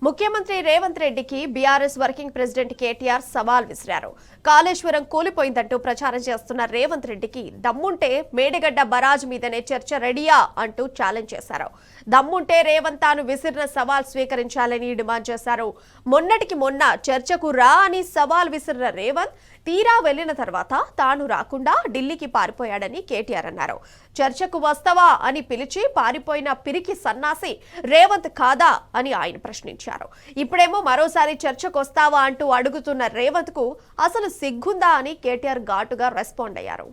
ముఖ్యమంత్రి రేవంత్ రెడ్డికి BRS working president KTR సవాల్ విసిరారు. కాళేశ్వరం కూలిపోయిందంటూ ప్రచారం చేస్తున్న రేవంత్ రెడ్డికి దమ్ముంటే మేడిగడ్డ బరాజ్ మీదనే చర్చ రెడీయా అంటూ ఛాలెంజ్ చేశారు. దమ్ముంటే రేవంత్ తాను విసిరిన సవాల్ స్వీకరించాలని డిమాండ్ చేశారు. మొన్నటికి మొన్న చర్చకు రా అని సవాల్ విసిరిన రేవంత్ తీరా వెళ్లిన తర్వాత తాను రాకుండా ఢిల్లీకి పారిపోయాడని కేటీఆర్ అన్నారు. చర్చకు వస్తావా అని పిలిచి పారిపోయిన పిరికి సన్నాసి రేవంత్ కాదా అని ఆయన ప్రశ్నించారు. ఇప్పుడేమో మరోసారి చర్చకు వస్తావా అంటూ అడుగుతున్న రేవంత్ కు అసలు సిగ్గుందా అని కేటీఆర్ ఘాటుగా రెస్పాండ్ అయ్యారు.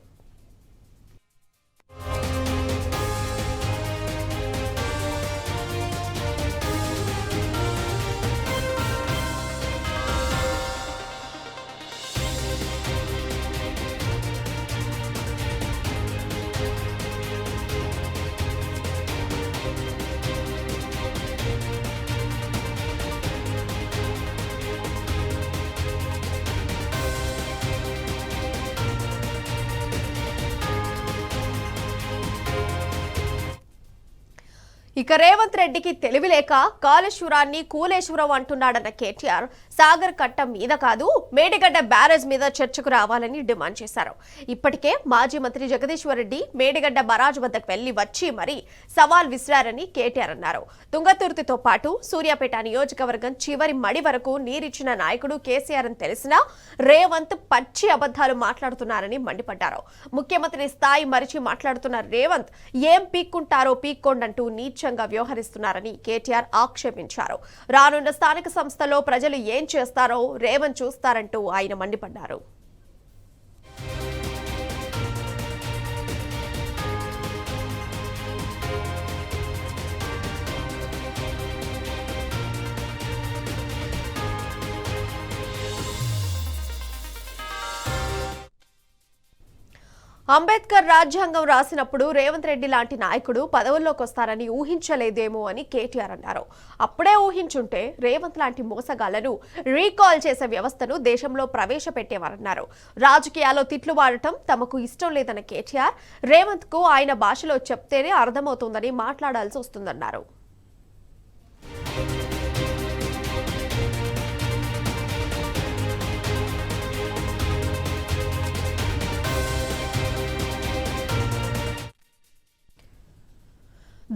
ఇక రేవంత్ రెడ్డికి తెలివిలేక కాళేశ్వరాన్ని కూలేశ్వరం అంటున్నాడన్న కేటీఆర్ సాగర్ కట్ట మీద కాదు మేడిగడ్డ బ్యారేజ్ మీద చర్చకు రావాలని డిమాండ్ చేశారు. ఇప్పటికే మాజీ మంత్రి జగదీశ్వర్ రెడ్డి మేడిగడ్డ బరాజ్ వద్దకు వెళ్లి వచ్చి మరీ సవాల్ విసిరారని కేటీఆర్ అన్నారు. తుంగతుర్తితో పాటు సూర్యాపేట నియోజకవర్గం చివరి మడి వరకు నీరిచ్చిన నాయకుడు కేసీఆర్ అని తెలిసినా రేవంత్ పచ్చి అబద్ధాలు మాట్లాడుతున్నారని మండిపడ్డారు. ముఖ్యమంత్రి స్థాయి మరిచి మాట్లాడుతున్న రేవంత్ ఏం పీక్కుంటారో పీక్కోండంటూ నీచ వ్యవహరిస్తున్నారని కేటీఆర్ ఆక్షేపించారు. రానున్న స్థానిక సంస్థలో ప్రజలు ఏం చేస్తారో రేవంత్ చూస్తారంటూ ఆయన మండిపడ్డారు. అంబేద్కర్ రాజ్యాంగం రాసినప్పుడు రేవంత్ రెడ్డి లాంటి నాయకుడు పదవుల్లోకి వస్తారని ఊహించలేదేమో అని కేటీఆర్ అన్నారు. అప్పుడే ఊహించుంటే రేవంత్ లాంటి మోసగాళ్లను రీకాల్ చేసే వ్యవస్థను దేశంలో ప్రవేశపెట్టేవారన్నారు. రాజకీయాల్లో తిట్లు వాడటం తమకు ఇష్టం లేదన్న కేటీఆర్ రేవంత్ కు ఆయన భాషలో చెప్తేనే అర్థమవుతుందని మాట్లాడాల్సి వస్తుందన్నారు.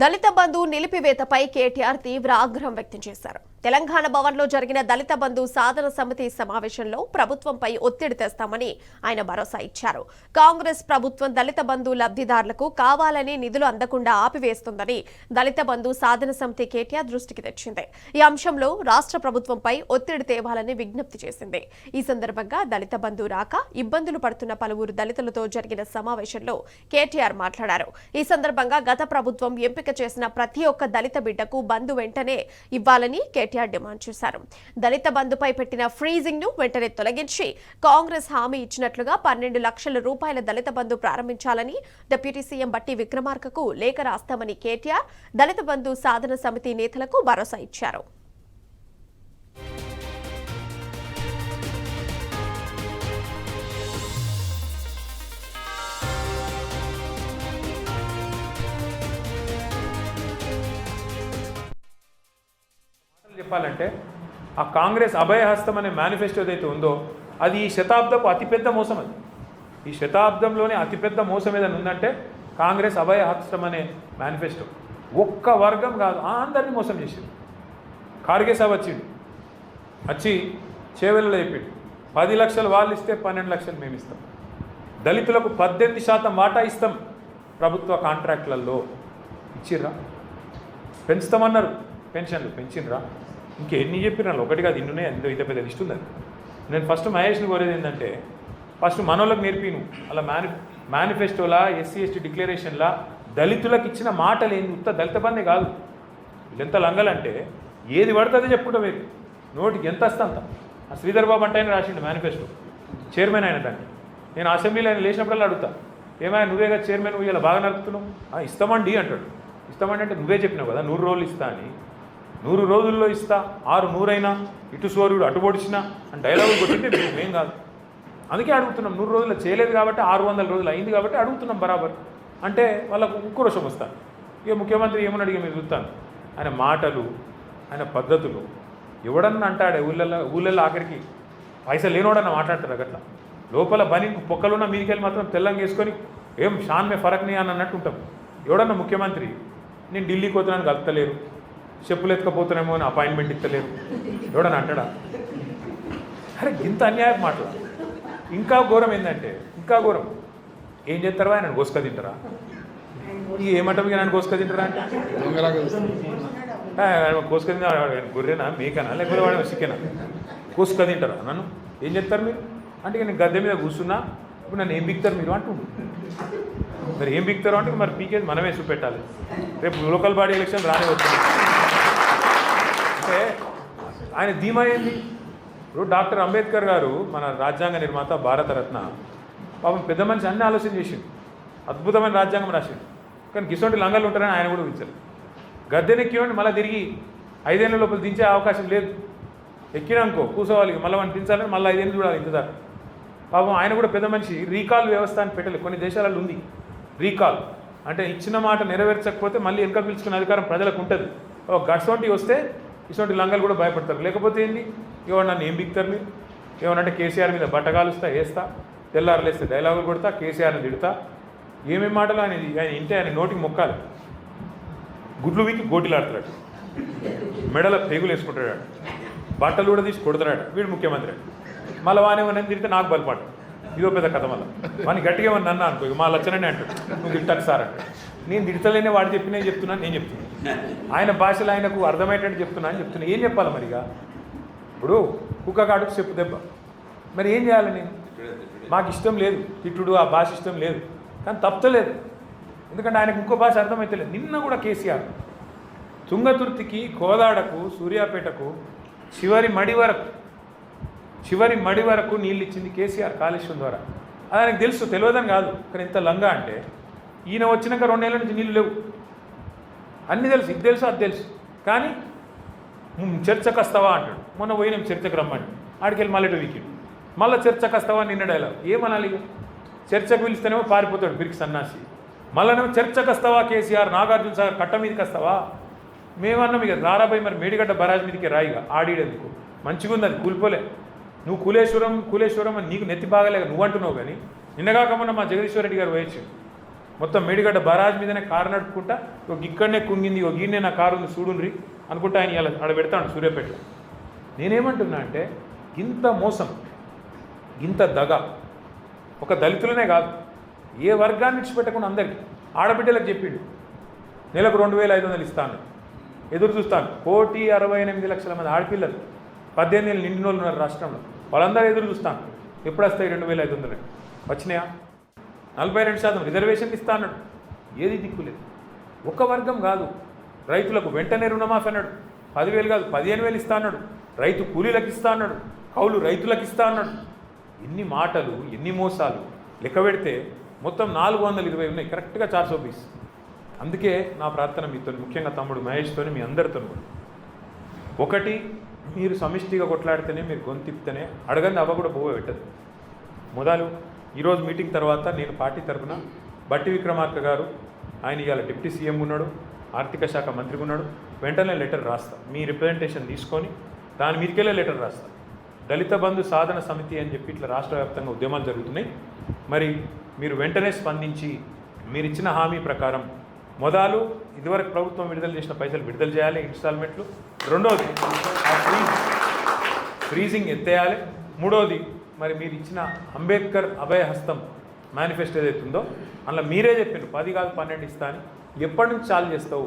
దళిత బంధు నిలిపివేతపై కేటీఆర్ తీవ్ర ఆగ్రహం వ్యక్తం చేశారు. తెలంగాణ భవన్లో జరిగిన దళిత బంధు సాధన సమితి సమావేశంలో ప్రభుత్వంపై ఒత్తిడి తెస్తామని ఆయన భరోసా ఇచ్చారు. కాంగ్రెస్ ప్రభుత్వం దళిత బంధు లబ్ధిదారులకు కావాలని నిధులు అందకుండా ఆపివేస్తుందని దళిత బంధు సాధన సమితి కేటీఆర్ దృష్టికి తెచ్చింది. ఈ అంశంలో రాష్ట్ర ప్రభుత్వంపై ఒత్తిడి తేవాలని విజ్ఞప్తి చేసింది. ఈ సందర్భంగా దళిత బంధు రాక ఇబ్బందులు పడుతున్న పలువురు దళితులతో జరిగిన సమావేశంలో కేటీఆర్ మాట్లాడారు. ఈ సందర్భంగా గత ప్రభుత్వం ఎంపిక చేసిన ప్రతి ఒక్క దళిత బిడ్డకు బంధు వెంటనే ఇవ్వాలని కేటీఆర్ డిమాండ్ చేశారు. దళిత బంధుపై పెట్టిన ఫ్రీజింగ్ ను వెంటనే తొలగించి కాంగ్రెస్ హామీ ఇచ్చినట్లుగా 12 లక్షల రూపాయల దళిత బంధు ప్రారంభించాలని డిప్యూటీ సీఎం బట్టి విక్రమార్కకు లేఖ రాస్తామని కేటీఆర్ దళిత బంధు సాధన సమితి నేతలకు భరోసా ఇచ్చారు. చెప్పాలంటే ఆ కాంగ్రెస్ అభయహస్తం అనే మేనిఫెస్టో ఏదైతే ఉందో అది ఈ శతాబ్దపు అతిపెద్ద మోసం. అది ఈ శతాబ్దంలోనే అతిపెద్ద మోసం ఏదైనా ఉందంటే కాంగ్రెస్ అభయహస్తం అనే మేనిఫెస్టో. ఒక్క వర్గం కాదు, అందరినీ మోసం చేసింది. ఖార్గే సాబ్ వచ్చి చేవెళ్ళలో చెప్పిండు 10 లక్షలు వాళ్ళు ఇస్తే 12 లక్షలు మేము ఇస్తాం, దళితులకు 18% వాటా ఇస్తాం ప్రభుత్వ కాంట్రాక్టులలో. ఇచ్చిర్రా? పెంచుతామన్నారు, పెన్షన్లు పెంచినరా? ఇంకెన్ని చెప్పినారు? ఒకటి కాదు, ఇన్నునే అందులో ఇంత పెద్ద లిస్ట్ ఉందని. నేను ఫస్ట్ మహేష్ని కోరేది ఏంటంటే ఫస్ట్ మనోళ్ళకి నేర్పిను అలా మేనిఫెస్టోలా ఎస్సీ ఎస్టీ డిక్లరేషన్లా దళితులకు ఇచ్చిన మాటలు ఏంది? ఉత్త దళిత బందే కాదు, ఎంత లంగలంటే ఏది పడుతుందో చెప్పుకుంటా మీరు నోటికి ఎంత వస్తే అంత. ఆ శ్రీధర్ బాబు అంటే ఆయన రాసిండు మేనిఫెస్టో, చైర్మన్ అయిన దాన్ని. నేను అసెంబ్లీలో ఆయన లేచినప్పుడల్లా అడుగుతా, ఏమైనా నువ్వేగా చైర్మన్, నువ్వు ఇలా బాగా నడుపుతున్నావు? ఇస్తామండి అంటాడు. ఇస్తామండి అంటే నువ్వే చెప్పినావు కదా 100 రోజులు ఇస్తా అని. 100 రోజుల్లో ఇస్తా, 6 అయినా ఇటు సూర్యుడు అటు పొడిచినా అని డైలాగులు కొట్టింటే మేం కాదు. అందుకే అడుగుతున్నాం. 100 రోజుల్లో చేయలేదు కాబట్టి 600 రోజులు అయింది కాబట్టి అడుగుతున్నాం బరాబర్. అంటే వాళ్ళకు ఉక్రోషం వస్తాను. ఇక ముఖ్యమంత్రి ఏమని అడిగి మీరు చూస్తాను, ఆయన మాటలు, ఆయన పద్ధతులు ఎవడన్నా అంటాడే ఊళ్ళల్లో ఆఖరికి పైసలు లేనోడన్నా మాట్లాడతాడు అట్లా లోపల బని పొక్కలున్న మీదికెళ్ళి మాత్రం తెల్లంగా వేసుకొని ఏం షాన్ మే ఫరక్ నీ అని అన్నట్టు ఉంటాం. ఎవడన్నా ముఖ్యమంత్రి నేను ఢిల్లీకి పోతున్నాను కలుపుతలేరు, చెప్పులు ఎత్తుకపోతున్నామో అని అపాయింట్మెంట్ ఇస్తలేరు, ఎవడన్నా అంటాడా? అరే ఇంత అన్యాయం మాటలు. ఇంకా ఘోరం ఏంటంటే ఇంకా ఘోరం ఏం చేస్తారా ఆయన గోసుక తింటారా? ఏమంటాం ఇక నన్ను గోసుక తింటారా అంటే కోసుక తింటా గొర్రెనా మేకనా లేకపోతే వాడు చికెనా? కోసుక తింటారా నన్ను? ఏం చెప్తారు మీరు అంటే నేను గద్దె మీద కూర్చున్నా ఇప్పుడు నన్ను ఏం బిక్తారు మీరు అంటుండ్రు. మరి ఏం బిక్తారు అంటే మరి పీకేది మనమే చూపెట్టాలి. రేపు లోకల్ బాడీ ఎలక్షన్ రానే వచ్చింది అంటే ఆయన ధీమా ఏంది? ఇప్పుడు డాక్టర్ అంబేద్కర్ గారు మన రాజ్యాంగ నిర్మాత భారతరత్న పాపం పెద్ద మనిషి అన్ని ఆలోచన చేసిండు, అద్భుతమైన రాజ్యాంగం రాసిండు. కానీ గిసొంటి లంగాలు ఉంటారని ఆయన కూడా ఊహించారు. గద్దెనెక్కివ్వండి మళ్ళీ తిరిగి 5 ఏళ్ళ లోపల దించే అవకాశం లేదు. ఎక్కినానుకో కూర్చోవాలి మళ్ళీ వాడిని దించాలని మళ్ళీ 5 ఏళ్ళు చూడాలి ఇంతదాకా. పాపం ఆయన కూడా పెద్ద మనిషి రీకాల్ వ్యవస్థ అని పెట్టలేదు. కొన్ని దేశాలలో ఉంది రీకాల్ అంటే ఇచ్చిన మాట నెరవేర్చకపోతే మళ్ళీ వెనక పిలుచుకునే అధికారం ప్రజలకు ఉంటుంది. గట్సొంటి వస్తే ఇటువంటి లంగాలు కూడా భయపడతారు. లేకపోతే ఏంది ఇవాళ నన్ను ఏం బిక్తారు మీరు? ఏమనంటే కేసీఆర్ మీద బట్టగాలుస్తా వేస్తా, తెల్లారులేస్తే డైలాగులు కొడతా, కేసీఆర్ని తిడతా, ఏమేమి మాటలు ఆయన ఇంటే ఆయన నోటికి మొక్కాలి. గుడ్లు వీకి గోటిలాడుతున్నాడు, మెడల పేగులు వేసుకుంటాడు, బట్టలు కూడా తీసి కొడుతున్నాడు. వీడు ముఖ్యమంత్రి. మళ్ళీ వానేమన్నా తిడితే నాకు బలపాటు, ఇదో పెద్ద కథ. మళ్ళీ వాడిని గట్టిగా ఏమన్నా అన్నా అనుకో మా లచ్చనని అంటాడు, నువ్వు తింటాకు సార్ అంటే. నేను తిడతలేనే వాడు చెప్పినే చెప్తున్నాను, నేను చెప్తున్నాను ఆయన భాషలో ఆయనకు అర్థమయ్యేటట్టు చెప్తున్నా అని చెప్తున్నా. ఏం చెప్పాలి మరిగా? ఇప్పుడు కుక్క కాడుకు చెప్పు దెబ్బ. మరి ఏం చేయాలి? నేను మాకు ఇష్టం లేదు తిట్టుడు, ఆ భాష ఇష్టం లేదు, కానీ తప్పలేదు. ఎందుకంటే ఆయనకు ఇంకో భాష అర్థమవుతలేదు. నిన్న కూడా కేసీఆర్ తుంగతుర్తికి, కోదాడకు, సూర్యాపేటకు చివరి మడి వరకు నీళ్ళు ఇచ్చింది కేసీఆర్ కాళేశ్వరం ద్వారా. అది ఆయనకు తెలుసు, తెలియదని కాదు. కానీ ఎంత లంగా అంటే ఈయన వచ్చినాక 2 ఏళ్ళ నుంచి నీళ్ళు లేవు. అన్నీ తెలుసు, ఇది తెలుసు అది తెలుసు. కానీ చర్చకు వస్తావా అంటాడు. మొన్న పోయినాం చర్చకు రమ్మండి, ఆడికెళ్ళి మళ్ళీ వీకెండ్ మళ్ళీ చర్చకు వస్తావా నిన్న డైలాగ్. ఏమనాలి? చర్చకు పిలిస్తేనేమో పారిపోతాడు పిరికి సన్నాసి. మళ్ళీ చర్చకు వస్తావా కేసీఆర్, నాగార్జున సాగర్ కట్ట మీదకి వస్తావా? మేమన్నాం ఇక రారాబాయి మరి మేడిగడ్డ బరాజ్ మీదకి రాయిగా ఆడిడేందుకు. మంచిగా ఉంది అది, కూలిపోలే. నువ్వు కూలేశ్వరం అని నీకు నెత్తి బాగలేక నువ్వు అంటున్నావు. కానీ నిన్నగాకమన్నా మా జగదీశ్వర రెడ్డి గారు వేయచ్చు మొత్తం మేడిగడ్డ బరాజ్ మీదనే కారు నడుపుకుంటా ఒక ఇక్కడనే కుంగింది, ఒక ఈయనే నా కారు ఉంది చూడుండ్రి అనుకుంటా ఆయన ఇలా ఆడ పెడతాడు సూర్యాపేటలో. నేనేమంటున్నా అంటే ఇంత మోసం, ఇంత దగ ఒక దళితులనే కాదు, ఏ వర్గాన్ని విడిచిపెట్టకుండా అందరికీ. ఆడబిడ్డలకు చెప్పిండు నెలకు 2,500 ఇస్తాను, ఎదురు చూస్తాను. 1,68,00,000 మంది ఆడపిల్లలు 18 ఏళ్ళు నిండిన వాళ్ళు ఉన్నారు రాష్ట్రంలో. వాళ్ళందరూ ఎదురు చూస్తాను ఎప్పుడు వస్తాయి 2,500. వచ్చినాయా? 42% రిజర్వేషన్లు ఇస్తా అన్నాడు. ఏది దిక్కులేదు. ఒక వర్గం కాదు, రైతులకు వెంటనే రుణమాఫీ అన్నాడు. 10,000 కాదు 15,000 ఇస్తా అన్నాడు. రైతు కూలీలకు ఇస్తా అన్నాడు. కౌలు రైతులకు ఇస్తా అన్నాడు. ఎన్ని మాటలు, ఎన్ని మోసాలు లెక్క పెడితే మొత్తం 420 ఉన్నాయి, కరెక్ట్గా 420. అందుకే నా ప్రార్థన మీతో, ముఖ్యంగా తమ్ముడు మహేష్తో, మీ అందరితో కూడా, ఒకటి మీరు సమిష్టిగా కొట్లాడితేనే, మీరు గొంతిప్తేనే అడగంది అవ్వ కూడా పోవే పెట్టదు. మొదలు ఈరోజు మీటింగ్ తర్వాత నేను పార్టీ తరఫున బట్టి విక్రమార్క గారు, ఆయన ఇవాళ డిప్యూటీ సీఎం ఉన్నాడు, ఆర్థిక శాఖ మంత్రిగా ఉన్నాడు, వెంటనే లెటర్ రాస్తా. మీ రిప్రజెంటేషన్ తీసుకొని దాని మీదకెళ్ళే లెటర్ రాస్తా. దళిత బంధు సాధన సమితి అని చెప్పి ఇట్లా రాష్ట్ర వ్యాప్తంగా ఉద్యమాలు జరుగుతున్నాయి. మరి మీరు వెంటనే స్పందించి మీరు ఇచ్చిన హామీ ప్రకారం మొదలు ఇదివరకు ప్రభుత్వం విడుదల చేసిన పైసలు విడుదల చేయాలి, ఇన్స్టాల్మెంట్లు. రెండవది ఫ్రీజింగ్ ఎత్తేయాలి. మూడవది మరి మీరు ఇచ్చిన అంబేద్కర్ అభయహస్తం మేనిఫెస్టో ఏదైతుందో అందులో మీరే చెప్పిండ్రు 10 కాదు 12 ఇస్తా అని. ఎప్పటి నుంచి చాలు చేస్తావు?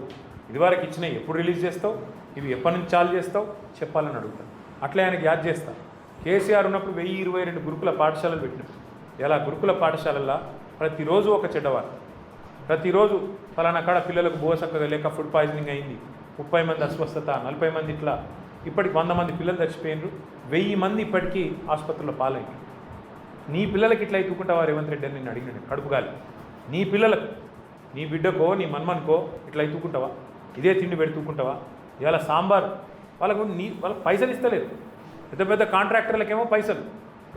ఇదివరకు ఇచ్చినవి ఎప్పుడు రిలీజ్ చేస్తావు? ఇవి ఎప్పటి నుంచి చాలు చేస్తావు చెప్పాలని అడుగుతాను. అట్లా ఆయనకి యాద్ చేస్తా. కేసీఆర్ ఉన్నప్పుడు 1022 గురుకుల పాఠశాలలు పెట్టినారు. ఇలా గురుకుల పాఠశాలల్లో ప్రతిరోజు ఒక చెడ్డవారు, ప్రతిరోజు ఫలానా కాడ పిల్లలకు బోసక్కగా లేక ఫుడ్ పాయిజనింగ్ అయింది, 30 మంది అస్వస్థత, 40 మంది ఇట్లా, ఇప్పటికి 100 మంది పిల్లలు చచ్చిపోయినారు, 1000 మంది ఇప్పటికీ ఆసుపత్రుల్లో పాలైంది. నీ పిల్లలకి ఇట్లా ఎత్తుకుంటావా రేవంత్ రెడ్డి అని నేను అడిగినాడు కడుపుగాలి. నీ పిల్లలకు, నీ బిడ్డకో నీ మన్మన్కో ఇట్లా ఎత్తుకుంటావా? ఇదే తిండి పెడుతుకుంటావా? ఇవాళ సాంబార్ వాళ్ళకు పైసలు ఇస్తలేదు. పెద్ద పెద్ద కాంట్రాక్టర్లకేమో పైసలు,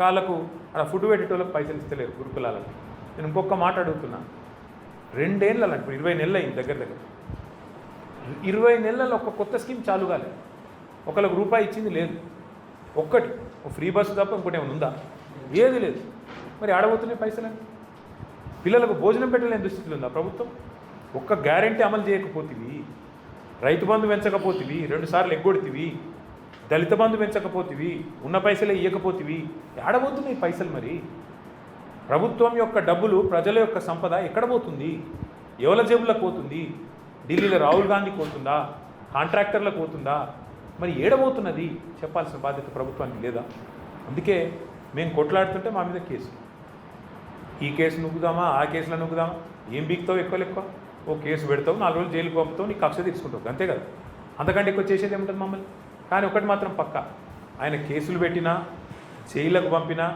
వాళ్ళకు అలా ఫుడ్ పెట్టేటోళ్ళకి పైసలు ఇస్తలేరు గురుకులాలకు. నేను ఇంకొక మాట అడుగుతున్నా. 2 ఏళ్ళ ఇప్పుడు 20 నెలలు అయింది దగ్గర 20 నెలల్లో ఒక కొత్త స్కీమ్ చాలు కాలేదు. ఒకళ్ళకి రూపాయి ఇచ్చింది లేదు, ఒక్కటి ఫ్రీ బస్సు తప్ప ఇంకోటి ఏమైనా ఉందా? ఏది లేదు. మరి ఆడబోతున్నాయి పైసలని? పిల్లలకు భోజనం పెట్టలేని దుస్థితిలో ఉందా ప్రభుత్వం? ఒక్క గ్యారెంటీ అమలు చేయకపోతివి, రైతు బంధు పెంచకపోతివి, 2 సార్లు ఎగ్గొడితివి, దళిత బంధు పెంచకపోతివి, ఉన్న పైసలే ఇవ్వకపోతివి, ఆడబోతున్నాయి పైసలు? మరి ప్రభుత్వం యొక్క డబ్బులు, ప్రజల యొక్క సంపద ఎక్కడ పోతుంది? ఎవరి జేబులకు పోతుంది? ఢిల్లీలో రాహుల్ గాంధీకి పోతుందా? కాంట్రాక్టర్లకు పోతుందా? మరి ఏడబోతున్నది చెప్పాల్సిన బాధ్యత ప్రభుత్వానికి లేదా? అందుకే మేము కొట్లాడుతుంటే మా మీద కేసు, ఈ కేసు నొక్కుదామా, ఆ కేసులో నొక్కుదామా, ఏం బీక్తావు? ఎక్కువ ఓ కేసు పెడతావు, 4 రోజులు జైలుకి పంపుతావు, నీకు కక్ష తీసుకుంటావు, అంతే కదా. అంతకంటే ఎక్కువ చేసేది ఏముంటుంది మమ్మల్ని? కానీ ఒకటి మాత్రం పక్క, ఆయన కేసులు పెట్టినా, జైళ్ళకు పంపినా,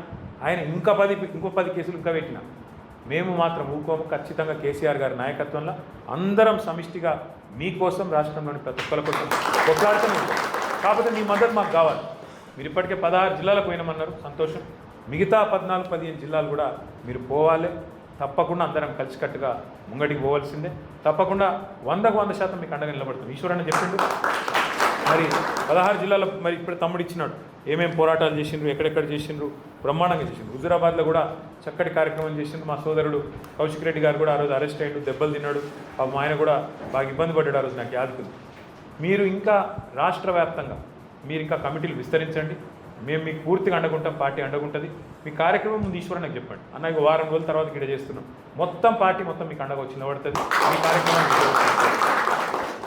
ఆయన ఇంకో 10 కేసులు ఇంకా పెట్టినా మేము మాత్రం ఊకోము. ఖచ్చితంగా కేసీఆర్ గారి నాయకత్వంలో అందరం సమిష్టిగా మీకోసం, రాష్ట్రంలోని ప్రతి ఒక్కరి కోసం కొట్లాడుతూనే ఉంటాం. కాకపోతే మీ మద్దతు మాకు కావాలి. మీరు ఇప్పటికే 16 జిల్లాలకు పోయినామన్నారు, సంతోషం. మిగతా 14-15 జిల్లాలు కూడా మీరు పోవాలి. తప్పకుండా అందరం కలిసికట్టుగా ముంగడికి పోవాల్సిందే. తప్పకుండా 100% మీకు అండగా నిలబడుతుంది. ఈశ్వరన్న చెప్పిండు మరి 16 జిల్లాలో మరి ఇప్పుడు తమ్ముడు ఇచ్చినాడు, ఏమేమి పోరాటాలు చేసిండ్రు, ఎక్కడెక్కడ చేసిండ్రు, బ్రహ్మాండంగా చేసిండ్రు. హుజురాబాద్లో కూడా చక్కటి కార్యక్రమం చేసిండ్రు. మా సోదరుడు కౌశిక్ రెడ్డి గారు కూడా ఆ రోజు అరెస్ట్ అయ్యాడు, దెబ్బలు తిన్నాడు. ఆయన కూడా బాగా ఇబ్బంది పడ్డాడు ఆ రోజు, నాకు యాదుకుంది. మీరు ఇంకా రాష్ట్ర వ్యాప్తంగా మీరు ఇంకా కమిటీలు విస్తరించండి, మేము మీకు పూర్తిగా అండగుంటాం, పార్టీ అండగుంటుంది. మీ కార్యక్రమం ముందు ఈశ్వరన్ నాకు చెప్పండి, అన్న ఇక వారం రోజుల తర్వాత ఇక్కడ చేస్తున్నాం, మొత్తం పార్టీ మొత్తం మీకు అండగా వచ్చి నిలబడుతుంది. మీ కార్యక్రమం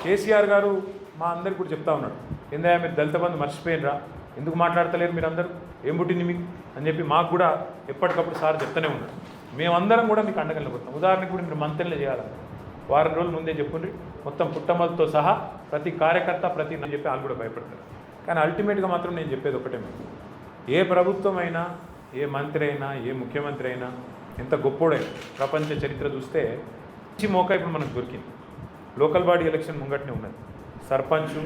కేసీఆర్ గారు మా అందరికి కూడా చెప్తా ఉన్నాడు, ఏందయ్యా మీరు దళిత బంధు మర్చిపోయినరా, ఎందుకు మాట్లాడతలేరు మీరు అందరూ, ఏం పుట్టింది మీకు అని చెప్పి మాకు కూడా ఎప్పటికప్పుడు సార్ చెప్తూనే ఉన్నాడు. మేమందరం కూడా మీకు అండగా నిలబడతాం. ఉదాహరణకు కూడా మీరు మంత్రులే చేయాలన్నారు, వారం రోజుల ముందే చెప్పుండ్రి, మొత్తం పుట్టమలతో సహా ప్రతి కార్యకర్త ప్రతి అని చెప్పి వాళ్ళు కూడా భయపడతారు. కానీ అల్టిమేట్గా మాత్రం నేను చెప్పేది ఒకటే, ఏ ప్రభుత్వం అయినా, ఏ మంత్రి అయినా, ఏ ముఖ్యమంత్రి అయినా, ఎంత గొప్పోడైనా ప్రపంచ చరిత్ర చూస్తే మంచి మోకా ఇప్పుడు మనకు దొరికింది. లోకల్ బాడీ ఎలక్షన్ ముంగట్నే ఉన్నది, సర్పంచ్,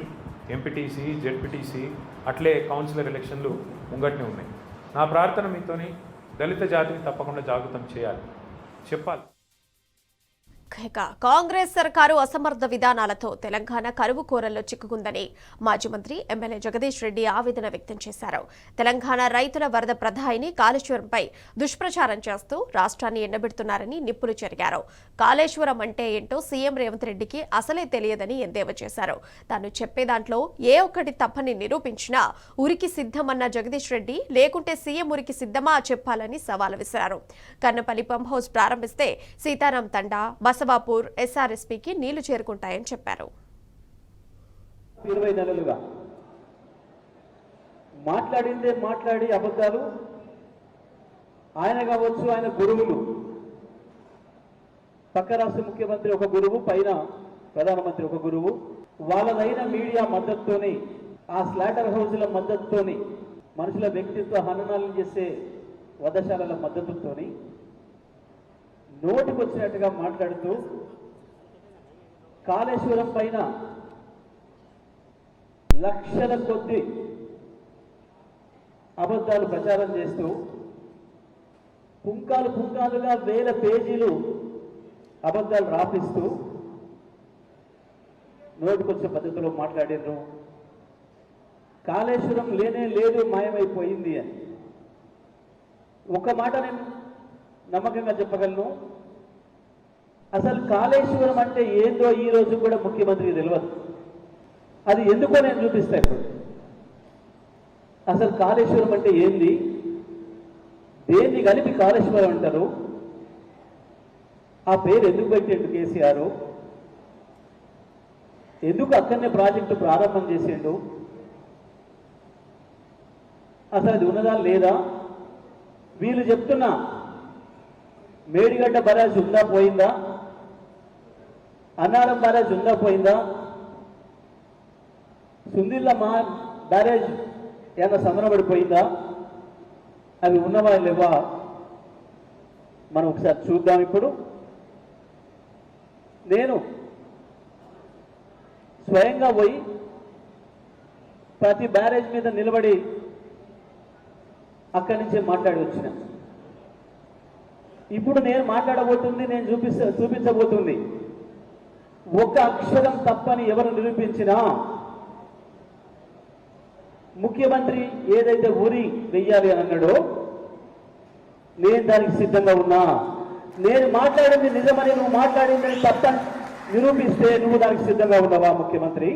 ఎంపీటీసీ, జెడ్పీటీసీ, అట్లే కౌన్సిలర్ ఎలక్షన్లు ముంగట్నే ఉన్నాయి. నా ప్రార్థన మీతోని దళిత జాతిని తప్పకుండా జాగృతం చేయాలి, చెప్పాలి. కాంగ్రెస్ సర్కారు అసమర్థ విధానాలతో తెలంగాణ కరువు కోరల్లో చిక్కుకుందని మాజీ మంత్రి ఎమ్మెల్యే జగదీష్ రెడ్డి ఆవేదన వ్యక్తం చేశారు. తెలంగాణ రైతుల వరద ప్రధాయిని కాళేశ్వరంపై దుష్ప్రచారం చేస్తూ రాష్ట్రాన్ని ఎండబెడుతున్నారని నిప్పులు చెరిగారు. కాళేశ్వరం అంటే ఏంటో సీఎం రేవంత్ రెడ్డికి అసలే తెలియదని ఎద్దేవా చేశారు. తాను చెప్పే దాంట్లో ఏ ఒక్కటి తప్పని నిరూపించినా ఉరికి సిద్ధమన్న జగదీష్ రెడ్డి, లేకుంటే సీఎం ఉరికి సిద్ధమా చెప్పాలని సవాల్ విసిరారు. కన్నపల్లి పంప్ హౌస్ ప్రారంభిస్తే సీతారాం తండా, బసవాపూర్, ఎస్ఆర్ఎస్పీకి నీళ్లు చేరుకుంటాయని చెప్పారు. 20 నెలలుగా మాట్లాడి అబద్ధాలు, ఆయన కావచ్చు, ఆయన గురువులు, పక్క రాష్ట్ర ముఖ్యమంత్రి ఒక గురువు, పైన ప్రధానమంత్రి ఒక గురువు, వాళ్ళదైన మీడియా మద్దతుతోని, ఆ స్లాటర్ హౌస్ల మద్దతుతోని, మనుషుల వ్యక్తిత్వ హననాలను చేసే వధశాలల మద్దతుతోని నోటికొచ్చినట్టుగా మాట్లాడుతూ కాళేశ్వరం పైన లక్షల కొద్ది అబద్ధాలు ప్రచారం చేస్తూ పుంకాలుగా 1000 పేజీలు అబద్ధాలు రాపిస్తూ నోటికొచ్చే పద్ధతిలో మాట్లాడారు. కాళేశ్వరం లేనే లేదు, మాయమైపోయింది అని. ఒక మాట నేను నమ్మకంగా చెప్పగలను, అసలు కాళేశ్వరం అంటే ఏందో ఈ రోజు కూడా ముఖ్యమంత్రికి తెలియదు. అది ఎందుకో నేను చూపిస్తాను ఇప్పుడు. అసలు కాళేశ్వరం అంటే ఏంది, దేన్ని కలిపి కాళేశ్వరం అంటారు, ఆ పేరు ఎందుకు పెట్టిండు కేసీఆర్, ఎందుకు అక్కడనే ప్రాజెక్టు ప్రారంభం చేసిండు, అసలు అది ఉన్నదా లేదా, వీళ్ళు చెప్తున్నా మేడిగడ్డ బరాజ్ ఉందా పోయిందా, అన్నారం బ్యారేజ్ ఉందా పోయిందా, సుందిల్ల బ్యారేజ్ ఏమైనా సంబరపడిపోయిందా, అవి ఉన్నవా లేవా మనం ఒకసారి చూద్దాం. ఇప్పుడు నేను స్వయంగా పోయి ప్రతి బ్యారేజ్ మీద నిలబడి అక్కడి నుంచే మాట్లాడి వచ్చిన. ఇప్పుడు నేను మాట్లాడబోతుంది, నేను చూపించబోతుంది ఒక అక్షరం తప్పని ఎవరు నిరూపించినా ముఖ్యమంత్రి ఏదైతే ఊరి వెయ్యాలి అని అన్నాడో నేను దానికి సిద్ధంగా ఉన్నా. నేను మాట్లాడింది నిజమని నువ్వు మాట్లాడిందని తప్పని నిరూపిస్తే నువ్వు దానికి సిద్ధంగా ఉన్నావా ముఖ్యమంత్రి?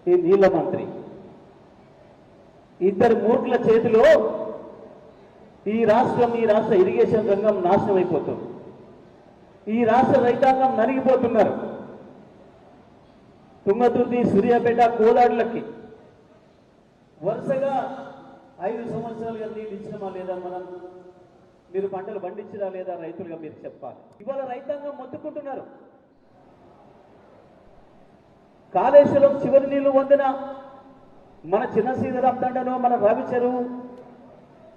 ఈ నీళ్ల మంత్రి ఇద్దరు మూర్ఖుల చేతిలో ఈ రాష్ట్ర ఇరిగేషన్ రంగం నాశనం అయిపోతుంది. ఈ రాష్ట్ర రైతాంగం నలిగిపోతున్నారు. తుంగతుర్తి, సూర్యాపేట, కోదాడులకి వరుసగా 5 సంవత్సరాలుగా నీళ్ళు ఇచ్చినమా లేదా? మీరు పంటలు పండించరా లేదా? రైతులుగా మీరు చెప్పాలి. ఇవాళ రైతాంగం మొత్తుకుంటున్నారు. కాళేశ్వరం చివరి నీళ్లు వందిన మన చిన్న శ్రీధరం తండను, మన రవి చెరువు,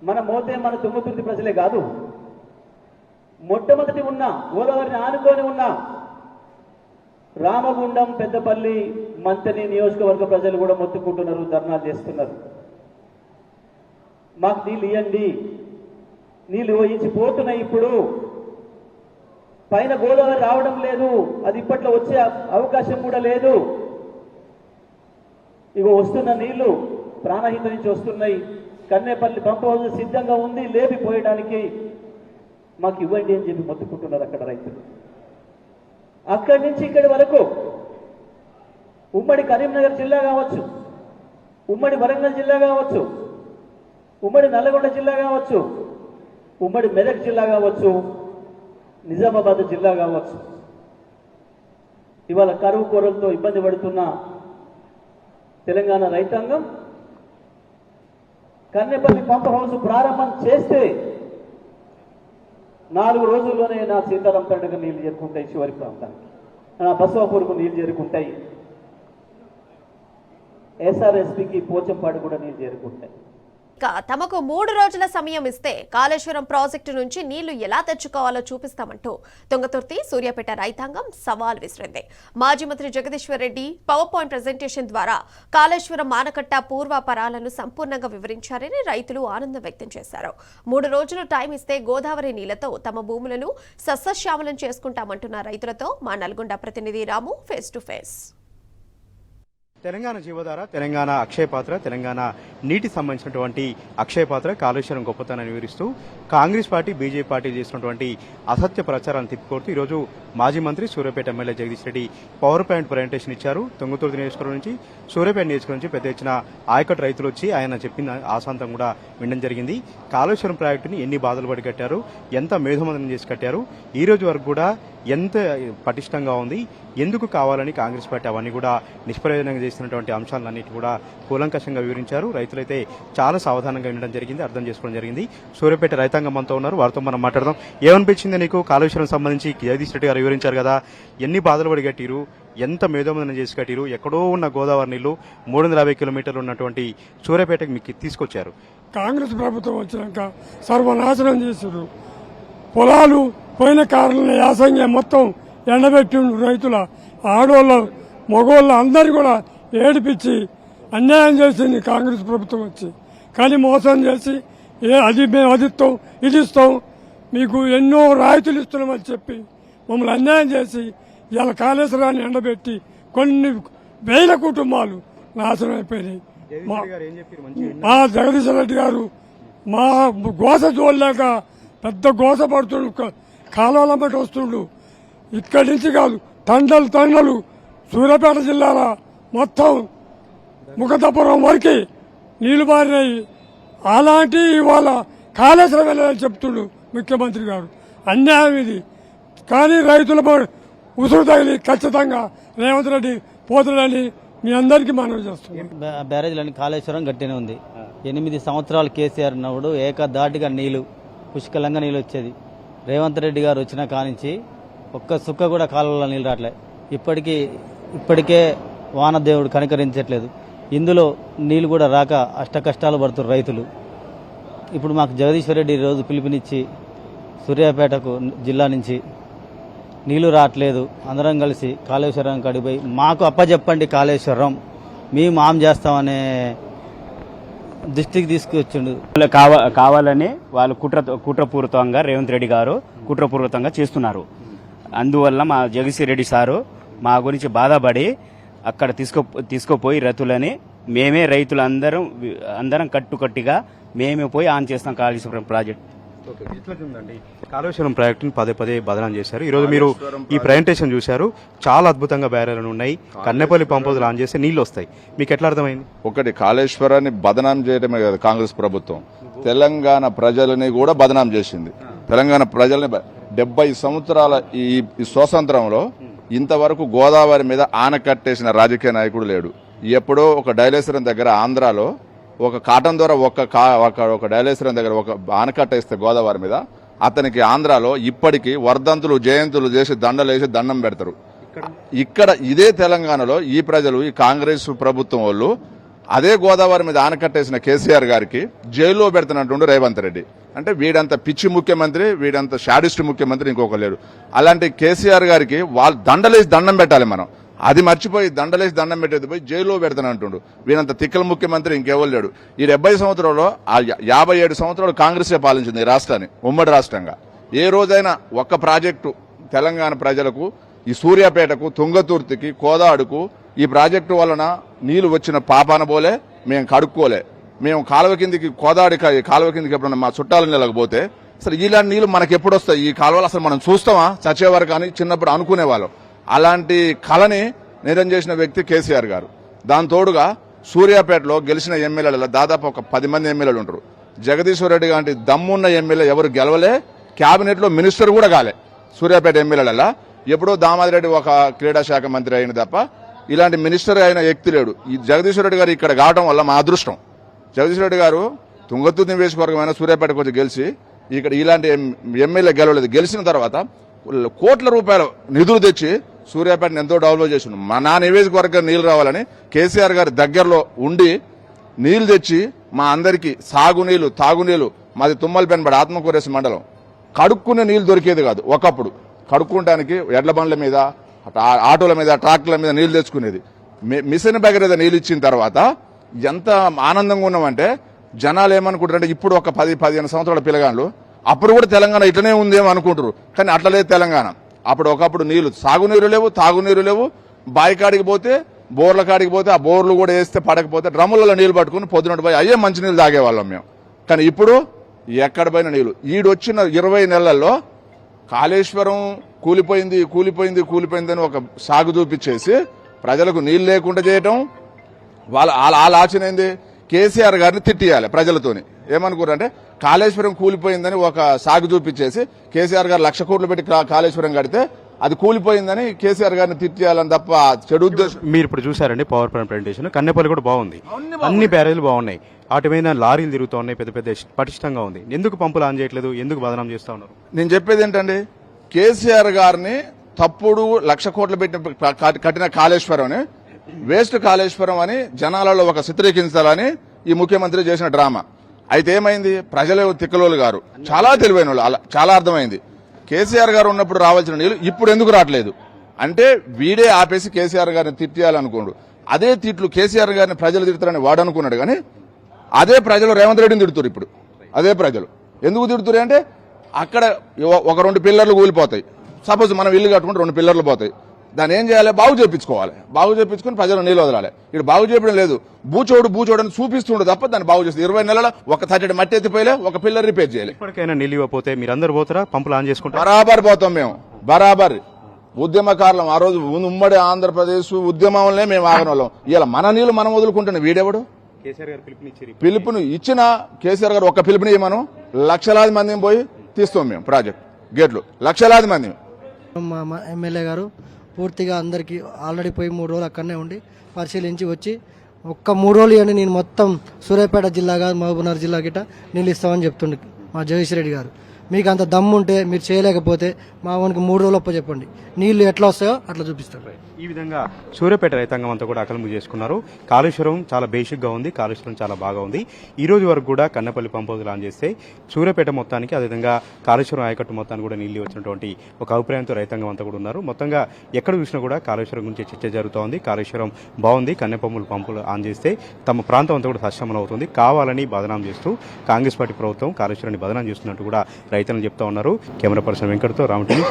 మన మోతే, మన తుంగతుర్తి ప్రజలే కాదు, మొట్టమొదటి ఉన్న గోదావరిని ఆనుకొని ఉన్న రామగుండం, పెద్దపల్లి, మంతని నియోజకవర్గ ప్రజలు కూడా మొత్తుకుంటున్నారు, ధర్నాలు చేస్తున్నారు. మాకు నీళ్ళు ఇవ్వండి, నీళ్ళు ఇచ్చి పోతున్నాయి. ఇప్పుడు పైన గోదావరి రావడం లేదు, అది ఇప్పట్లో వచ్చే అవకాశం కూడా లేదు. ఇగో వస్తున్న నీళ్లు ప్రాణహిత నుంచి వస్తున్నాయి. కన్నేపల్లి పంప్ హౌస్ సిద్ధంగా ఉంది లేపిపోయడానికి, మాకు ఇవ్వండి అని చెప్పి మొత్తుకుంటున్నారు అక్కడ రైతులు. అక్కడి నుంచి ఇక్కడి వరకు ఉమ్మడి కరీంనగర్ జిల్లా కావచ్చు, ఉమ్మడి వరంగల్ జిల్లా కావచ్చు, ఉమ్మడి నల్లగొండ జిల్లా కావచ్చు, ఉమ్మడి మెదక్ జిల్లా కావచ్చు, నిజామాబాద్ జిల్లా కావచ్చు, ఇవాళ కరువు కోరలతో ఇబ్బంది పడుతున్న తెలంగాణ రైతాంగం కన్నెపల్లి పంప్ హౌస్ ప్రారంభం చేస్తే 4 రోజుల్లోనే నా సీతారాం తండ్రికి నీళ్లు చేరుకుంటాయి, చివరి ప్రాంతానికి నా బసవాపూర్కు నీళ్లు చేరుకుంటాయి, ఎస్ఆర్ఎస్పికి పోచంపాడు కూడా నీళ్లు చేరుకుంటాయి. తమకు 3 రోజుల సమయం ఇస్తే కాళేశ్వరం ప్రాజెక్టు నుంచి నీళ్లు ఎలా తెచ్చుకోవాలో చూపిస్తామంటూ తుంగతుర్తి, సూర్యాపేట రైతాంగం సవాల్ విసిరింది. మాజీ మంత్రి Jagadishwar Reddy power point presentation ద్వారా కాళేశ్వరం మానకట్ట పూర్వాపరాలను సంపూర్ణంగా వివరించారని రైతులు ఆనందం వ్యక్తం చేశారు. 3 రోజులు టైం ఇస్తే గోదావరి నీళ్లతో తమ భూములను సస్యశ్యామలం చేసుకుంటామంటున్న రైతులతో మా నల్గొండ ప్రతినిధి Ramu face to face. Telangana జీవధార, తెలంగాణ అక్షయపాత్ర, తెలంగాణ నీటి సంబంధించినటువంటి అక్షయపాత్ర, కాళేశ్వరం గొప్పతనాన్ని వివరిస్తూ కాంగ్రెస్ పార్టీ, బీజేపీ పార్టీ చేసినటువంటి అసత్య ప్రచారాన్ని తిప్పికొడుతూ ఈరోజు మాజీ మంత్రి Suryapet MLA Jagadish Reddy power point presentation ఇచ్చారు. తుంగతుర్తి నియోజకవర్గం నుంచి, సూర్యాపేట నియోజకవర్గం నుంచి పెద్ద ఎత్తున ఆయకట్టు రైతులు వచ్చి ఆయన చెప్పిన ఆశాంతం కూడా వినడం జరిగింది. కాళేశ్వరం ప్రాజెక్టుని ఎన్ని బాధలు పడి కట్టారు, ఎంత మేధోమదనం చేసి కట్టారు, ఈ రోజు వరకు కూడా ఎంత పటిష్టంగా ఉంది, ఎందుకు కావాలని కాంగ్రెస్ పార్టీ అవన్నీ కూడా నిష్ప్రయోజనంగా చేసినటువంటి అంశాలన్నిటి కూడా కూలంకషంగా వివరించారు. రైతులైతే చాలా సావధానంగా వినడం జరిగింది, అర్థం చేసుకోవడం జరిగింది. సూర్యాపేట రైతాంగం అంతా ఉన్నారు, వారితో మనం మాట్లాడదాం. ఏమనిపించింది నీకు? కాళేశ్వరం సంబంధించి జగదీష్ రెడ్డి గారు వివరించారు కదా, ఎన్ని బాధలు పడి కట్టిరు, ఎంత మేధోమదనం చేసి కట్టిరు, ఎక్కడో ఉన్న గోదావరి నీళ్లు 350 కిలోమీటర్లు ఉన్నటువంటి సూర్యాపేటకు మీకు తీసుకొచ్చారు. కాంగ్రెస్ ప్రభుత్వం వచ్చినాక సర్వనాశనం చేశారు. పొలాలు పోయిన కారణాల యాసంగా మొత్తం ఎండబెట్టి రైతుల ఆడోళ్ళ మగోళ్ళ అందరు కూడా ఏడిపించి అన్యాయం చేసింది కాంగ్రెస్ ప్రభుత్వం వచ్చి. కానీ మోసం చేసి అది మేము అది ఇస్తాం, ఇది ఇస్తాం, మీకు ఎన్నో రాయితీలు ఇస్తున్నామని చెప్పి మమ్మల్ని అన్యాయం చేసి ఇలా కాళేశ్వరాన్ని ఎండబెట్టి కొన్ని వేల కుటుంబాలు నాశనం అయిపోయినాయి. మా జగదీశ్ రెడ్డి గారు మా గోస చూడలేక పెద్ద గోస పడుతుండు, కాలువల బట్టి వస్తుండు. ఇక్కడి నుంచి కాదు, తండలు సూర్యాపేట జిల్లాల మొత్తం ముఖతపురం వరకు నీళ్లు బారినాయి. అలాంటి ఇవాళ కాళేశ్వరం వెళ్ళాలని చెప్తుండు ముఖ్యమంత్రి గారు. అన్యాయం ఇది. కానీ రైతుల ఉసురు తగిలి ఖచ్చితంగా రేవంత్ రెడ్డి పోతులని మీ అందరికీ మనవి చేస్తున్నాం. బ్యారేజ్లని కాళేశ్వరం గట్టినే ఉంది. 8 సంవత్సరాలు కేసీఆర్ ఉన్నప్పుడు ఏకదాటిగా నీళ్లు పుష్కలంగా నీళ్ళు వచ్చేది. రేవంత్ రెడ్డి గారు వచ్చిన కానించి ఒక్క సుక్క కూడా కాలువలో నీళ్ళు రావట్లే. ఇప్పటికే వానదేవుడు కనికరించట్లేదు. ఇందులో నీళ్లు కూడా రాక అష్ట కష్టాలు పడుతున్నారు రైతులు. ఇప్పుడు మాకు జగదీశ్వర్ రెడ్డి రోజు పిలుపునిచ్చి సూర్యాపేటకు జిల్లా నుంచి నీళ్లు రావట్లేదు, అందరం కలిసి కాళేశ్వరం కడిపోయి మాకు అప్పచెప్పండి, కాళేశ్వరం మేము ఆమ్ చేస్తామనే దృష్టికి తీసుకొచ్చిండు. కావాలని వాళ్ళు కుట్రపూరితంగా రేవంత్ రెడ్డి గారు కుట్రపూరితంగా చేస్తున్నారు. అందువల్ల మా జగదీశ్వర్ రెడ్డి సారు మా గురించి బాధపడి అక్కడ తీసుకుపోయి రైతులని మేమే రైతులందరం అందరం కట్టుకట్టుగా మేమే పోయి ఆన్ చేస్తాం కాళేశ్వరం ప్రాజెక్ట్. ఓకే, ఎట్లా ఉందండి కాళేశ్వరం ప్రాజెక్టును పదే పదే బదనాం చేశారు. ఈరోజు మీరు ఈ ప్రజెంటేషన్ చూశారు, చాలా అద్భుతంగా బ్యారేలు ఉన్నాయి. కన్నెపల్లి పంప్ హౌస్ ఆన్ చేస్తే నీళ్ళు వస్తాయి. మీకు ఎట్లా అర్థమైంది? ఒకటి, కాళేశ్వరాన్ని బదనాం చేయడమే కాదు కాంగ్రెస్ ప్రభుత్వం, తెలంగాణ ప్రజలని కూడా బదనాం చేసింది. తెలంగాణ ప్రజల్ని 70 సంవత్సరాల ఈ స్వాతంత్రంలో ఇంతవరకు గోదావరి మీద ఆనకట్టేసిన రాజకీయ నాయకుడు లేడు. ఎప్పుడో ఒక డైలేశ్వరం దగ్గర ఆంధ్రాలో ఒక కాటన్ ద్వారా ఒక డైలేశ్వరం దగ్గర ఒక ఆనకట్ట ఇస్తే గోదావరి మీద, అతనికి ఆంధ్రాలో ఇప్పటికీ వర్ధంతులు జయంతులు చేసి దండలేసి దండం పెడతారు. ఇక్కడ ఇదే తెలంగాణలో ఈ ప్రజలు, ఈ కాంగ్రెస్ ప్రభుత్వం వాళ్ళు అదే గోదావరి మీద ఆనకట్టేసిన కేసీఆర్ గారికి జైల్లో పెడుతున్నట్టుండు రేవంత్ రెడ్డి. అంటే వీడంత పిచ్చి ముఖ్యమంత్రి, వీడంత షాడిస్ట్ ముఖ్యమంత్రి ఇంకొక లేడు. అలాంటి కేసీఆర్ గారికి వాళ్ళు దండలేసి దండం పెట్టాలి మనం. అది మర్చిపోయి దండలేసి దండం పెట్టేది పోయి జైల్లో పెడతానంటుండు. వీరంత తిక్కల ముఖ్యమంత్రి ఇంకెవరు లేడు. ఈ 70 సంవత్సరాల్లో 57 సంవత్సరాలు కాంగ్రెసే పాలించింది ఈ రాష్ట్రాన్ని ఉమ్మడి రాష్ట్రంగా. ఏ రోజైనా ఒక్క ప్రాజెక్టు తెలంగాణ ప్రజలకు, ఈ సూర్యాపేటకు, తుంగతుర్తికి, కోదాడుకు ఈ ప్రాజెక్టు వలన నీళ్లు వచ్చిన పాపాన పోలే, మేము కడుక్కోలే. మేము కాలువ కిందికి, కాలువ కిందికి ఎప్పుడన్నా మా చుట్టాల నెలకపోతే అసలు ఇలాంటి నీళ్లు మనకి ఎప్పుడు వస్తాయి ఈ కాలువలు, అసలు మనం చూస్తామా చచ్చేవారు కానీ చిన్నప్పుడు అనుకునేవాళ్ళం. అలాంటి కళని నిరం చేసిన వ్యక్తి కేసీఆర్ గారు. దాని తోడుగా సూర్యాపేటలో గెలిచిన ఎమ్మెల్యేల దాదాపు ఒక 10 మంది ఎమ్మెల్యేలు ఉంటారు. జగదీశ్వర్ రెడ్డి లాంటి దమ్మున్న ఎమ్మెల్యే ఎవరు గెలవలే, క్యాబినెట్ లో మినిస్టర్ కూడా కాలే. సూర్యాపేట ఎమ్మెల్యేల ఎప్పుడో దామాదిరెడ్డి ఒక క్రీడా శాఖ మంత్రి అయిన తప్ప ఇలాంటి మినిస్టర్ అయిన వ్యక్తి లేడు. ఈ జగదీశ్వర్ రెడ్డి గారు ఇక్కడ కావడం వల్ల మా అదృష్టం. జగదీశ్వర్ రెడ్డి గారు తుంగతుర్తి నియోజకవర్గమైన సూర్యాపేటకు వచ్చి గెలిచి ఇక్కడ ఇలాంటి ఎమ్మెల్యే గెలవలేదు. గెలిచిన తర్వాత కోట్ల రూపాయల నిధులు తెచ్చి సూర్యాపేటను ఎంతో డెవలప్ చేసిండు. నా నియోజకవర్గం నీళ్లు రావాలని కేసీఆర్ గారి దగ్గరలో ఉండి నీళ్లు తెచ్చి మా అందరికీ సాగునీళ్లు, తాగునీళ్లు, మాది తుమ్మలపేనబడి ఆత్మకూరేసి మండలం, కడుక్కునే నీళ్లు దొరికేది కాదు. ఒకప్పుడు కడుక్కుంటానికి ఎడ్ల బండ్ల మీద, ఆటోల మీద, ట్రాక్టర్ల మీద నీళ్లు తెచ్చుకునేది. మిషన్ భగీరథ నీళ్ళు ఇచ్చిన తర్వాత ఎంత ఆనందంగా ఉన్నామంటే జనాలు ఏమనుకుంటారంటే ఇప్పుడు ఒక 10-15 సంవత్సరాల పిల్లగాళ్ళు అప్పుడు కూడా తెలంగాణ ఇట్లనే ఉందేమో అనుకుంటారు. కానీ అట్లా లేదు తెలంగాణ. ఒకప్పుడు నీళ్లు, సాగునీరు లేవు, తాగునీరు లేవు. బావి కాడికి పోతే, బోర్ల కాడికి పోతే ఆ బోర్లు కూడా వేస్తే పడకపోతే డ్రమ్ములలో నీళ్లు పట్టుకుని పొద్దునట్టు పోయి అయ్యే మంచినీళ్ళు తాగేవాళ్ళం మేము. కానీ ఇప్పుడు ఎక్కడ పోయిన నీళ్లు. ఈడొచ్చిన 20 నెలల్లో కాళేశ్వరం కూలిపోయిందని ఒక సాగు చూపించేసి ప్రజలకు నీళ్లు లేకుండా చేయటం. వాళ్ళ ఆలోచన ఏంది, కేసీఆర్ గారిని తిట్టియాలి ప్రజలతోని. ఏమనుకున్నారంటే కాళేశ్వరం కూలిపోయిందని ఒక సాగు చూపించేసి కేసీఆర్ గారు 1,00,000 కోట్లు పెట్టి కాళేశ్వరం కడితే అది కూలిపోయిందని కేసీఆర్ గారిని తిట్టియాలని తప్ప చెడు ఉద్దేశం. మీరు ఇప్పుడు చూసారండి పవర్ ప్లాంట్ ప్రెజెంటేషన్. కన్నెపల్లి కూడా బాగుంది, అన్ని బ్యారేజ్లు బాగున్నాయి. వాటి మీద లారీలు తిరుగుతూ ఉన్నాయి, పెద్ద పెద్ద పటిష్టంగా ఉంది. ఎందుకు పంపులు ఆన్ చేయట్లేదు? ఎందుకు బదనాం చేస్తా ఉన్నారు? నేను చెప్పేది ఏంటండి, కేసీఆర్ గారిని తప్పుడు 1,00,000 కోట్లు పెట్టి కట్టిన కాళేశ్వరం వేస్ట్ కాళేశ్వరం అని జనాలలో ఒక చిత్రీకరించాలని ఈ ముఖ్యమంత్రి చేసిన డ్రామా. అయితే ఏమైంది, ప్రజలు తిక్కలోలు గారు చాలా తెలివైన వాళ్ళు, చాలా అర్థమైంది. కేసీఆర్ గారు ఉన్నప్పుడు రావాల్సిన నీళ్లు ఇప్పుడు ఎందుకు రావట్లేదు అంటే వీడే ఆపేసి కేసీఆర్ గారిని తిట్టాలనుకోండు. అదే తిట్లు కేసీఆర్ గారిని ప్రజలు తిడతారని వాడు అనుకున్నాడు. కానీ అదే ప్రజలు రేవంత్ రెడ్డిని తిడుతున్నారు ఇప్పుడు. అదే ప్రజలు ఎందుకు తిడుతున్నారు అంటే అక్కడ ఒక 2 పిల్లర్లు కూలిపోతాయి. సపోజ్ మనం ఇల్లు కట్టుకుంటే 2 పిల్లర్లు పోతాయి. దాన్ని ఏం చేయాలి, బాగు చేయించుకోవాలి. బాగు చేయించుకుని ప్రజలు నీళ్ళు వదలాలి. ఇక్కడ బాగు చేయడం లేదు, బూచోడు అని చూపిస్తుండే తప్ప దాన్ని బాగు చేస్తుంది. 20 నెలల ఒక 30 మట్టి ఎత్తిపోయలే, ఒక పిల్లర్ రిపేర్ చేయాలి. ఇప్పటికైనా నీళ్ళు ఇవ్వకపోతే మీరు అందరు పోతారా? పంపులు ఆన్ చేసుకుంటారు? బరాబర్ పోతాం మేము, బరాబర్. ఉద్యమకారులం ఆ రోజు ఉమ్మడి ఆంధ్రప్రదేశ్ ఉద్యమంలో మేము ఆగిన వాళ్ళం. ఇలా మన నీళ్లు మనం వదులుకుంటున్నాం. వీడెవడు పిలుపుని ఇచ్చిన కేసీఆర్ గారు ఒక్క పిలుపుని మనం లక్షలాది మందిని పోయి తీస్తాం మేము ప్రాజెక్ట్ గేట్లు, లక్షలాది మంది. మా ఎమ్మెల్యే గారు పూర్తిగా అందరికీ ఆల్రెడీ పోయి 3 రోజులు అక్కడనే ఉండి పరిశీలించి వచ్చి ఒక్క 3 రోజులు ఇవ్వండి, నేను మొత్తం సూర్యాపేట జిల్లాగా మహబూబ్నగర్ జిల్లా గిట్ట నీళ్ళు ఇస్తామని చెప్తుండే మా జగదీశ్వర్ రెడ్డి గారు. మీకు అంత దమ్ము ఉంటే మీరు చేయలేకపోతే మా వానికి 3 రోజులప్ప చెప్పండి, నీళ్లు ఎట్లా వస్తాయో అట్లా చూపిస్తారు. ఈ విధంగా సూర్యాపేట రైతాంగం అంతా కూడా అకలింపు చేసుకున్నారు. కాళేశ్వరం చాలా బేసిక్ గా ఉంది, కాళేశ్వరం చాలా బాగా ఉంది. ఈ రోజు వరకు కూడా కన్నెపల్లి పంప్ హౌస్ ఆన్ చేస్తే సూర్యాపేట మొత్తానికి, అదేవిధంగా కాళేశ్వరం ఆయకట్టు మొత్తానికి కూడా నీళ్లు వచ్చినటువంటి ఒక అభిప్రాయంతో రైతాంగం అంతా కూడా ఉన్నారు. మొత్తంగా ఎక్కడ చూసినా కూడా కాళేశ్వరం గురించి చర్చ జరుగుతోంది. కాళేశ్వరం బాగుంది, కన్నెపమ్ములు పంపులు ఆన్ చేస్తే తమ ప్రాంతం అంతా కూడా సశ్రమం అవుతుంది. కావాలని బదనాం చేస్తూ కాంగ్రెస్ పార్టీ ప్రభుత్వం కాళేశ్వరాన్ని బదనాం చేస్తున్నట్టు కూడా రైతులను చెప్తా ఉన్నారు. కెమెరా పర్సన్ వెంకట్తో రామటిని,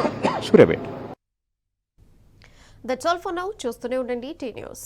Suryapet. That's all for now. చూస్తూనే ఉండండి టీ న్యూస్.